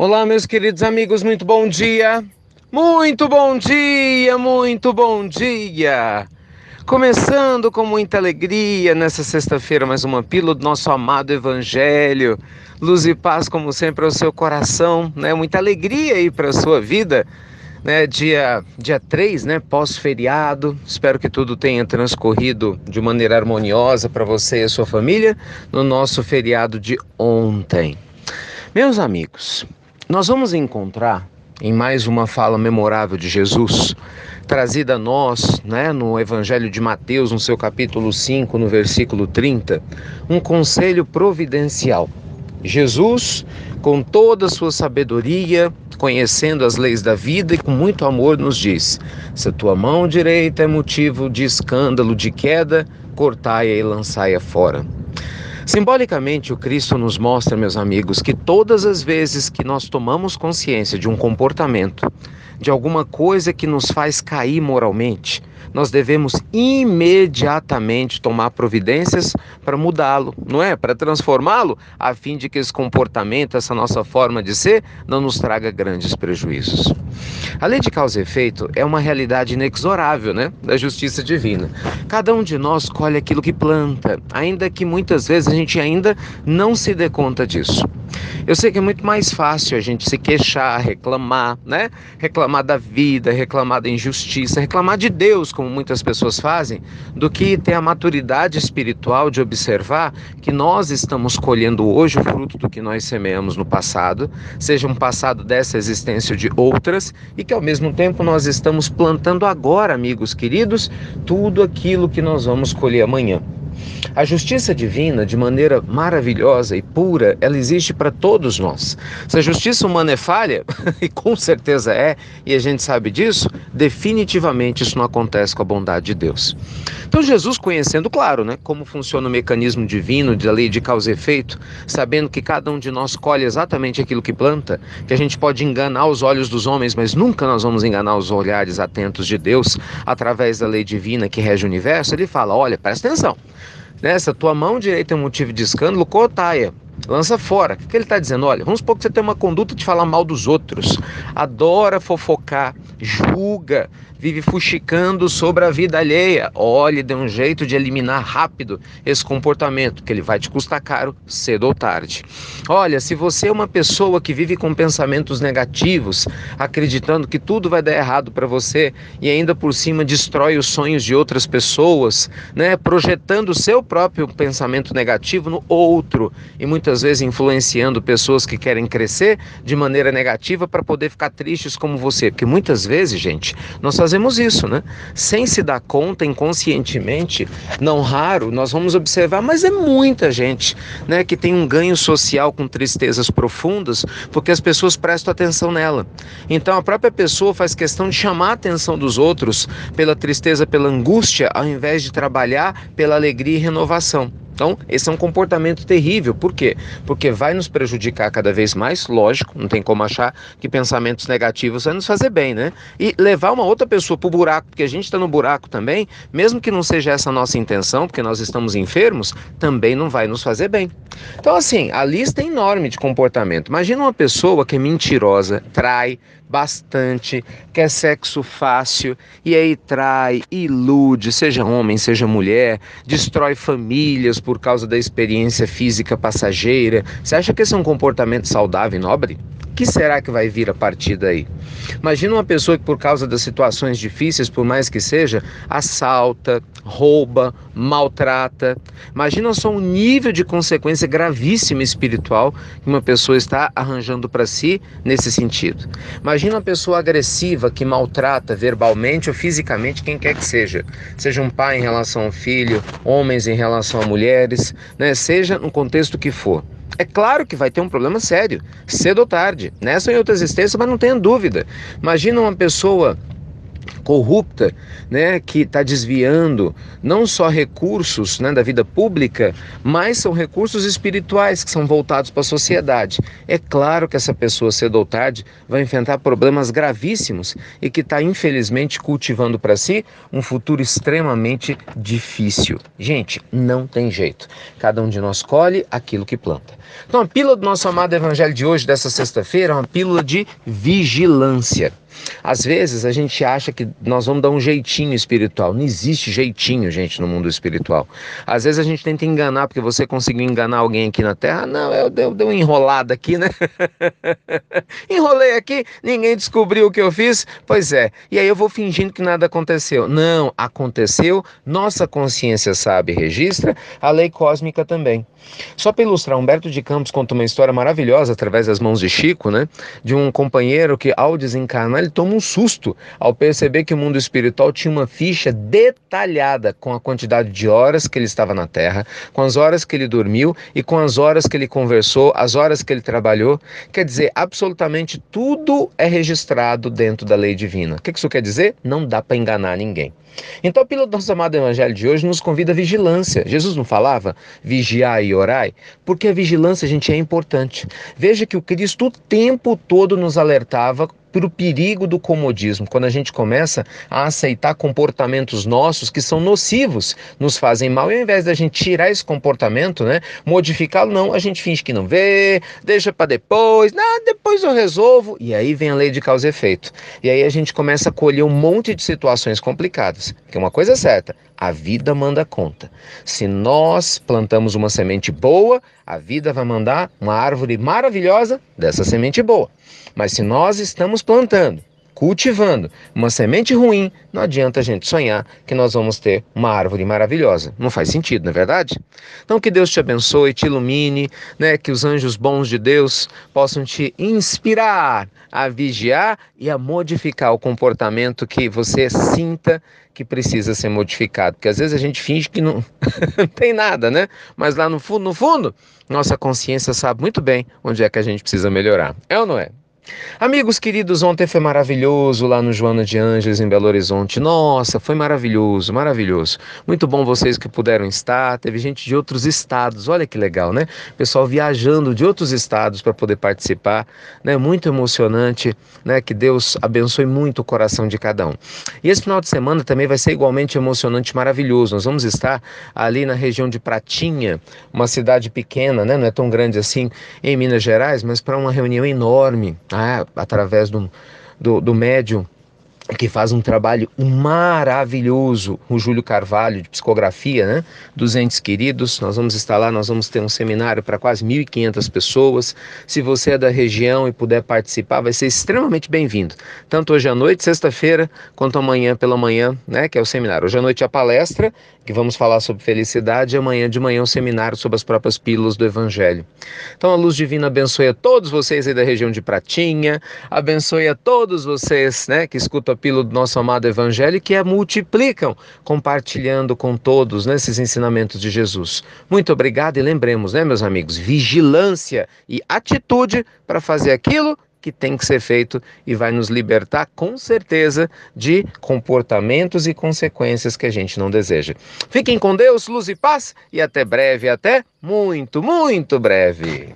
Olá, meus queridos amigos, muito bom dia! Muito bom dia, muito bom dia! Começando com muita alegria nessa sexta-feira, mais uma pílula do nosso amado Evangelho. Luz e paz, como sempre, ao seu coração, né? Muita alegria aí para a sua vida, né? Dia 3, né? Pós-feriado. Espero que tudo tenha transcorrido de maneira harmoniosa para você e a sua família no nosso feriado de ontem. Meus amigos, nós vamos encontrar em mais uma fala memorável de Jesus, trazida a nós, né, no Evangelho de Mateus, no seu capítulo 5, no versículo 30, um conselho providencial. Jesus, com toda a sua sabedoria, conhecendo as leis da vida e com muito amor, nos diz: se a tua mão direita é motivo de escândalo, de queda, cortai-a e lançai-a fora. Simbolicamente, o Cristo nos mostra, meus amigos, que todas as vezes que nós tomamos consciência de um comportamento, de alguma coisa que nos faz cair moralmente, nós devemos imediatamente tomar providências para mudá-lo, não é? Para transformá-lo, a fim de que esse comportamento, essa nossa forma de ser, não nos traga grandes prejuízos. A lei de causa e efeito é uma realidade inexorável, né, da justiça divina. Cada um de nós colhe aquilo que planta, ainda que muitas vezes a gente ainda não se dê conta disso. Eu sei que é muito mais fácil a gente se queixar, reclamar, né? Reclamar da vida, reclamar da injustiça, reclamar de Deus, como muitas pessoas fazem, do que ter a maturidade espiritual de observar que nós estamos colhendo hoje o fruto do que nós semeamos no passado, seja um passado dessa existência ou de outras, e que ao mesmo tempo nós estamos plantando agora, amigos queridos, tudo aquilo que nós vamos colher amanhã. A justiça divina, de maneira maravilhosa e pura, ela existe para todos nós. Se a justiça humana é falha, e com certeza é, e a gente sabe disso, definitivamente isso não acontece com a bondade de Deus. Então Jesus, conhecendo, claro, né, como funciona o mecanismo divino da lei de causa e efeito, sabendo que cada um de nós colhe exatamente aquilo que planta, que a gente pode enganar os olhos dos homens, mas nunca nós vamos enganar os olhares atentos de Deus através da lei divina que rege o universo, ele fala: olha, presta atenção. Nessa tua mão direita é um motivo de escândalo, cortai-a, lança fora. O que ele está dizendo? Olha, vamos supor que você tem uma conduta de falar mal dos outros, adora fofocar, julga, vive fuxicando sobre a vida alheia. Olhe, dê um jeito de eliminar rápido esse comportamento, que ele vai te custar caro, cedo ou tarde. Olha, se você é uma pessoa que vive com pensamentos negativos, acreditando que tudo vai dar errado para você e ainda por cima destrói os sonhos de outras pessoas, né, projetando o seu próprio pensamento negativo no outro e muitas vezes influenciando pessoas que querem crescer de maneira negativa para poder ficar tristes como você, porque muitas vezes, gente, nós fazemos isso, né? Sem se dar conta, inconscientemente, não raro, nós vamos observar, mas é muita gente, né, que tem um ganho social com tristezas profundas, porque as pessoas prestam atenção nela. Então a própria pessoa faz questão de chamar a atenção dos outros pela tristeza, pela angústia, ao invés de trabalhar pela alegria e renovação. Então, esse é um comportamento terrível. Por quê? Porque vai nos prejudicar cada vez mais, lógico, não tem como achar que pensamentos negativos vai nos fazer bem, né? E levar uma outra pessoa para o buraco, porque a gente está no buraco também, mesmo que não seja essa a nossa intenção, porque nós estamos enfermos, também não vai nos fazer bem. Então, assim, a lista é enorme de comportamento. Imagina uma pessoa que é mentirosa, trai bastante, quer sexo fácil, e aí trai, ilude, seja homem, seja mulher, destrói famílias por causa da experiência física passageira. Você acha que esse é um comportamento saudável e nobre? O que será que vai vir a partir daí? Imagina uma pessoa que por causa das situações difíceis, por mais que seja, assalta, rouba, maltrata. Imagina só um nível de consequência gravíssima espiritual que uma pessoa está arranjando para si nesse sentido. Imagina uma pessoa agressiva que maltrata verbalmente ou fisicamente quem quer que seja. Seja um pai em relação ao filho, homens em relação a mulheres, né? Seja no contexto que for. É claro que vai ter um problema sério, cedo ou tarde, nessa ou em outra existência, mas não tenha dúvida. Imagina uma pessoa corrupta, né, que está desviando não só recursos, né, da vida pública, mas são recursos espirituais que são voltados para a sociedade. É claro que essa pessoa, cedo ou tarde, vai enfrentar problemas gravíssimos e que está, infelizmente, cultivando para si um futuro extremamente difícil. Gente, não tem jeito. Cada um de nós colhe aquilo que planta. Então, a pílula do nosso amado evangelho de hoje, dessa sexta-feira, é uma pílula de vigilância. Às vezes a gente acha que nós vamos dar um jeitinho espiritual. Não existe jeitinho, gente, no mundo espiritual. Às vezes a gente tenta enganar, porque você conseguiu enganar alguém aqui na Terra. Não, eu dei uma enrolada aqui, né? Enrolei aqui, ninguém descobriu o que eu fiz. Pois é, e aí eu vou fingindo que nada aconteceu. Não, aconteceu, nossa consciência sabe e registra, a lei cósmica também. Só para ilustrar, Humberto de Campos conta uma história maravilhosa, através das mãos de Chico, né? De um companheiro que, ao desencarnar, ele toma um susto ao perceber que o mundo espiritual tinha uma ficha detalhada com a quantidade de horas que ele estava na Terra, com as horas que ele dormiu e com as horas que ele conversou, as horas que ele trabalhou. Quer dizer, absolutamente tudo é registrado dentro da lei divina. O que isso quer dizer? Não dá para enganar ninguém. Então, a pílula do nosso amado evangelho de hoje nos convida à vigilância. Jesus não falava vigiai e orai? Porque a vigilância, gente, é importante. Veja que o Cristo o tempo todo nos alertava para o perigo do comodismo, quando a gente começa a aceitar comportamentos nossos que são nocivos, nos fazem mal, e ao invés da gente tirar esse comportamento, né, modificá-lo, não, a gente finge que não vê, deixa para depois, não, depois eu resolvo, e aí vem a lei de causa e efeito. E aí a gente começa a colher um monte de situações complicadas, porque uma coisa é certa, a vida manda conta. Se nós plantamos uma semente boa, a vida vai mandar uma árvore maravilhosa dessa semente boa. Mas se nós estamos plantando, cultivando uma semente ruim, não adianta a gente sonhar que nós vamos ter uma árvore maravilhosa. Não faz sentido, não é verdade? Então que Deus te abençoe, te ilumine, né? Que os anjos bons de Deus possam te inspirar a vigiar e a modificar o comportamento que você sinta que precisa ser modificado. Porque às vezes a gente finge que não tem nada, né? Mas lá no fundo, nossa consciência sabe muito bem onde é que a gente precisa melhorar. É ou não é? Amigos queridos, ontem foi maravilhoso lá no Joana de Ângeles, em Belo Horizonte. Nossa, foi maravilhoso, maravilhoso. Muito bom vocês que puderam estar. Teve gente de outros estados, olha que legal, né? Pessoal viajando de outros estados para poder participar, né? Muito emocionante, né? Que Deus abençoe muito o coração de cada um. E esse final de semana também vai ser igualmente emocionante e maravilhoso. Nós vamos estar ali na região de Pratinha, uma cidade pequena, né? Não é tão grande assim, em Minas Gerais, mas para uma reunião enorme, através do médium que faz um trabalho maravilhoso, o Júlio Carvalho, de psicografia, né, dos entes queridos. Nós vamos estar lá, nós vamos ter um seminário para quase 1.500 pessoas. Se você é da região e puder participar, vai ser extremamente bem-vindo. Tanto hoje à noite, sexta-feira, quanto amanhã pela manhã, né, que é o seminário. Hoje à noite a palestra, que vamos falar sobre felicidade, e amanhã de manhã o seminário sobre as próprias pílulas do Evangelho. Então a luz divina abençoe a todos vocês aí da região de Pratinha, abençoe a todos vocês, né, que escutam a pílula do nosso amado Evangelho e que a multiplicam, compartilhando com todos, né, esses ensinamentos de Jesus. Muito obrigado e lembremos, né, meus amigos, vigilância e atitude para fazer aquilo que tem que ser feito e vai nos libertar com certeza de comportamentos e consequências que a gente não deseja. Fiquem com Deus, luz e paz e até breve, até muito, muito breve.